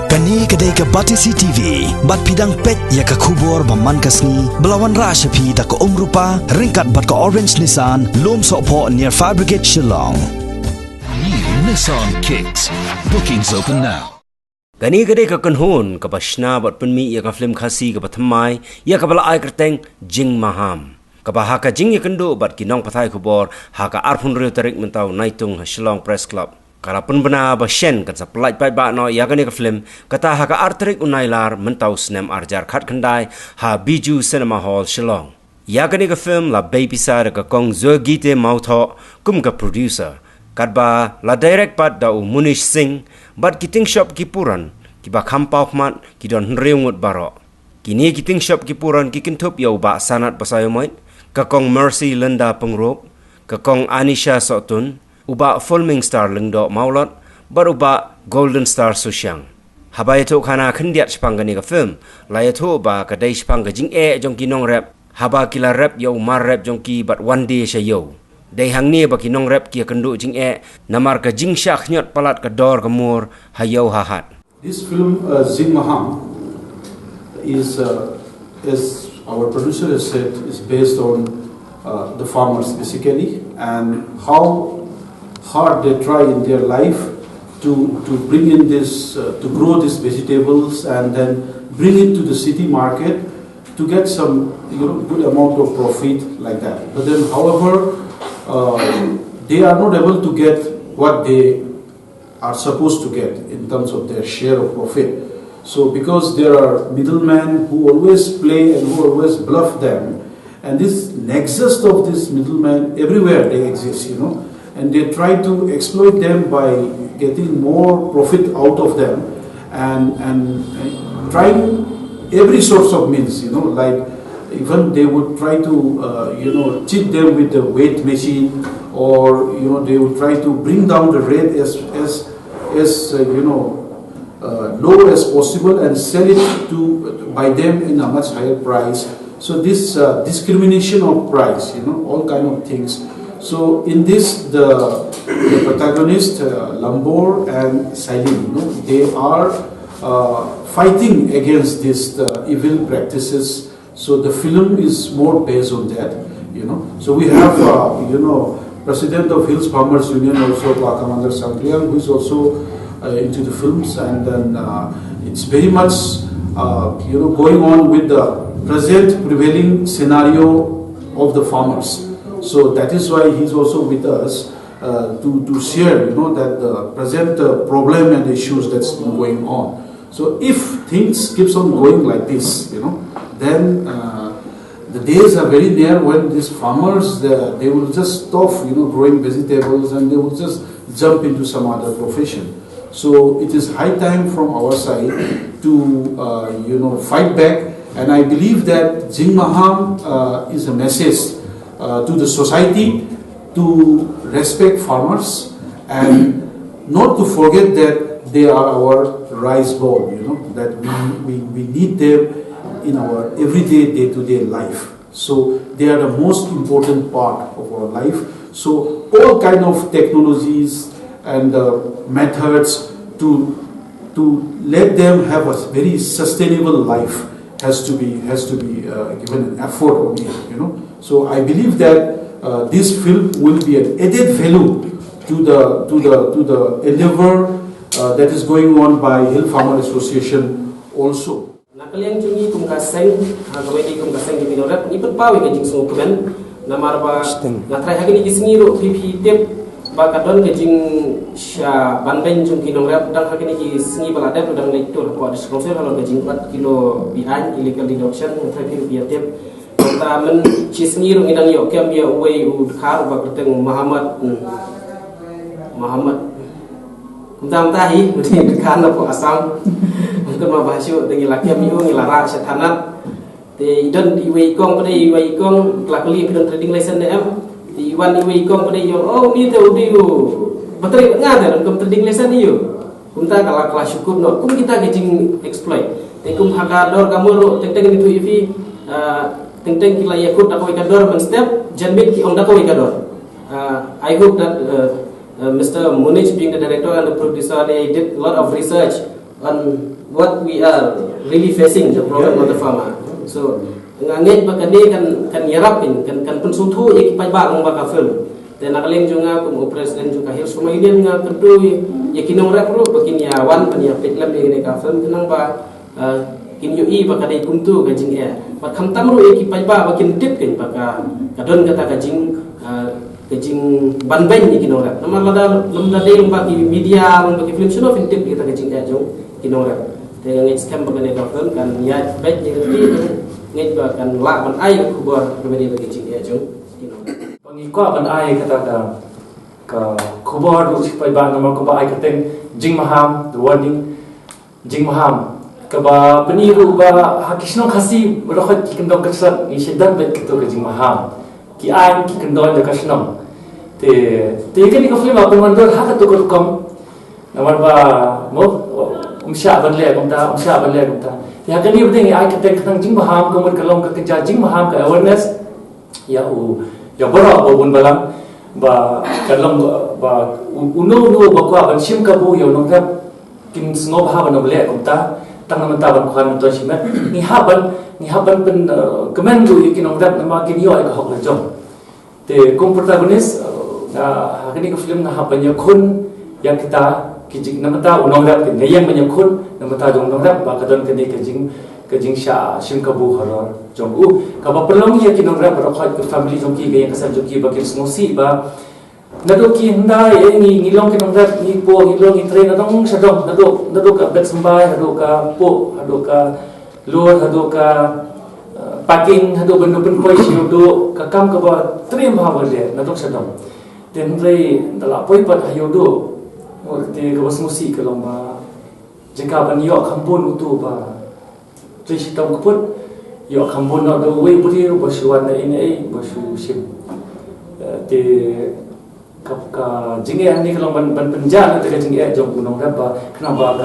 Kani kedai ke Batisi TV, bat pidang pet ya ke kubur baman kasni, belawan rasa pi tak ke rupa, ringkat bat ke Orange Nissan, lom sokpo near Fire Brigade Shillong. New Nissan Kicks. Bookings open now. Kani kedai ke Kenhun, ke Pasna bat penmi ya ke film khasi ke Pathamai, ya ke bala ai kerteng Jing Maham. Ke bahaka Jing ya kendo bat kinong pathai kubur, haka arpun riu tarik mentau naitung Shillong Press Club. Kalau pun benar bersyen kan sepelai baik baik no ya kan ke film kata haka artrik unailar mentau snem arjar khat khandai ha Biju Cinema Hall Shillong. Ya kan ke film la baby sar ke kong Zogite Mautho kum ke producer. Kadba la direct pat da Munish Singh bat kiting shop kipuran ki ba khampau khmat ki don reungut baro. Kini kiting shop kipuran ki kintup yau ba sanat pasayomoit ke kong Mercy Linda Pengrop ke kong Anisha Sotun uba filming star lengdo maulot baruba golden star susyang habaya to khana khindiat spangani ka film laya to ba ka dai spang ka jing jong ki nong rap haba kila rap yo mar rap jong ki but one day sha yo dai hang ni ba ki nong rap ki kendu jing namar ka jing shak nyot palat ka dor ka mur hayo hahat. This film Jing Maham is as our producer has said is based on the farmers basically and how hard they try in their life to bring in this, to grow these vegetables and then bring it to the city market to get some good amount of profit like that. But then, however, they are not able to get what they are supposed to get in terms of their share of profit. So because there are middlemen who always play and who always bluff them, and this nexus of this middlemen everywhere they exist, and they try to exploit them by getting more profit out of them and trying every source of means, like even they would try to, cheat them with the weight machine or, they would try to bring down the rate as low as possible and sell it by them in a much higher price. So this discrimination of price, all kind of things. So in this, the protagonist, Lambor and Sailin, they are fighting against these evil practices. So the film is more based on that, So we have, President of Hills Farmers Union also, Commander Samplian, who is also into the films. And then it's very much, going on with the present prevailing scenario of the farmers. So that is why he's also with us to share, that the present problem and issues that's been going on. So if things keeps on going like this, then the days are very near when these farmers they will just stop, growing vegetables and they will just jump into some other profession. So it is high time from our side to fight back, and I believe that Jing Maham is a message to the society to respect farmers and not to forget that they are our rice bowl, that we need them in our everyday day-to-day life. So they are the most important part of our life. So all kind of technologies and methods to let them have a very sustainable life has to be given an effort on it, So I believe that this film will be an added value to the endeavor that is going on by Hill Farmer Association also. Nakaliang cungi kum kaseng, kamedi kum kaseng di minorat, ipet pawi kajing semua kemen, namar ba ngatrai hagi ni kisngi ro pipi tip ba kadon kajing sya banben cung kinongrat dang hagi ni kisngi baladep dang lektur ko ada sponsor kalau kajing 4 kilo bian illegal deduction ngatrai pipi tip. Taman cisngi ro ngidang yo kem ya uwei udkhar ba kerteng Muhammad Kuntam tahi di kana po asam untuk mabahasyo dengan laki amiu ngilara setanat te idon iwei kong pada iwei kong kelakali pidon trading license dem di iwan iwei kong pada yo ni te udi yo bateri ngada dalam trading license yo kunta kala syukur no kum kita gejing exploit te kum hakador kamu ro teng itu ivi teng kila yakut ako ikador men step janbit ki onda ko ikador I hope that Mr. Munish being the director and the producer, they did a lot of research on what we are really facing the problem of the farmer. So ngangit bakani kan yarapin kan pensutu ikipai ba ng baka film. Dan nakalim juga ko president juga hirs pemilihan nga kedui yakinong repro bakin ya wan pan ya pitlam ni ka film kenang ba kin yu i bakadai kumtu ka jing e pat kham tamru ikipai ba bakin tip kin baka kadon kata ka jing banben yakinong rep nama lada lemda dei baki media baki film shono fin tip kita ka jing e jong kinong rep te ngit scam bakani ka film kan ya bet je ngit ba kan la ban ai ku bor bagi bagi jing e jong Pangikwa ban ai kata ka khobor du sipai ba nomor ko ba ai kateng jing maham the warning jing maham ka ba peniru ba hakisno khasi rokhat ki kendo kasat ni shedan bet kito ka jing maham ki ai ki kendo da kasno te kan ni ko film ba mandor ha ka to ko kom nomor ba mo umsha ban le komta te ha kan ni bdeng ai kateng katang jing maham ko mon kalong ka keja jing maham ka awareness ya ya borok babun balang ba kalong ba uno ba kwa ban sim ka bu yo nong rap kin snob ha ban le komta tang nam ta ban khan to simet ni haban pen kemen du kin nong rap nama kin yo ka hok la jong te kom protagonist ha kini ko film na haban ya khun yang kita kijik nam ta unong rap kin ngayang ban ya khun nam ta jong nong rap ba kadon kini kejing sha sim ka bu horor jong ka ba pelong ya kinong rap ro khat family jong ki ga kasam jong ki ba kin snosi ba nado ki handa ye ni long kinong rap ni po ni long ni train nadong sadong nado ka bet sambai nado ka po nado ka lor nado ka parking nado bendo pen koi si do ka kam ka ba trim ha ba le nado sadong ten rei dala poi pat hayo do te ka snosi ka long ba jika ban yo kampun utu ba Jadi kita keput, yo kampun nak do way beri basuan ini basu sim. Di ka jingge ni kalau ban penjara tu ka jingge jom gunung apa kenapa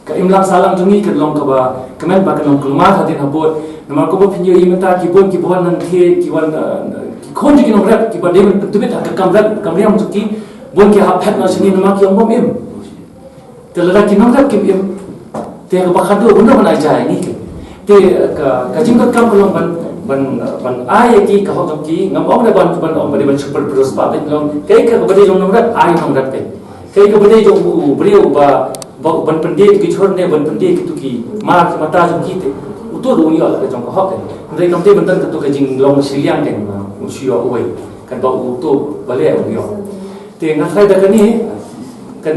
ka imlang salam jungi ke long ka ba kemen ba kelong kelumah hadin habot nama ko ba pinyo imenta kibon nan the kiwan kon ji kinong rap ki ba dem tubit ka kamriam juki bon ki hapet na sini nama ki om im telada kinong rap ki im te ka ba khadu bunda ban ajai ni te ka jinggot kam kolong ban ai ki ka hok ki ngam ong da ban om ban super pros ba bet long kai ka bade jong nom rat ai nom rat kai ka bade jong brio ba ban pande ki chor ne ban pande ki tu ki mar ki mata jong ki te uto do ni ala jong ka hok ndai kam te ban tan ka to ka jing long siliang den ma usio oi kan ba uto bale o yo te ngathai da ka ni kan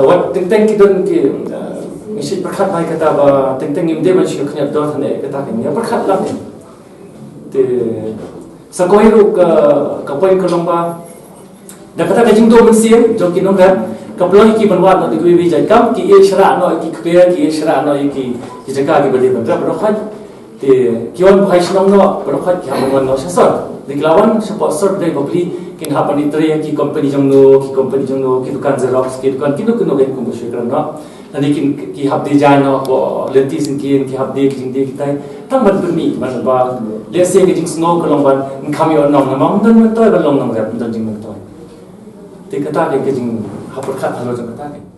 wat teng ki don ki misi berkat mai kata ba teng imde man shi khnya do thane kata ni berkat lam te sakoi ru ka poin ko lomba da kata ka jing do man sim jo ki nom da ka ploi ki banwa no di wi jai kam ki e shra no ki kpe ki e shra no ki jaga ki bade ban ra khat te ki on bhai shnong no khat ki ha ban no sasar diklawan sponsor dai babli kin ha pani tre ki company jong no ki dukan xerox ki dukan ki no gen ko shi kran no nanti ki hab di jano ko lenti singkin ki hab di jing di kita tang ban perni ban ba lese ki jing snow ko long ban kami on nom namang dan mentoi ban long nom rap dan jing mentoi te kata ke jing hapur khat halo jang kata ke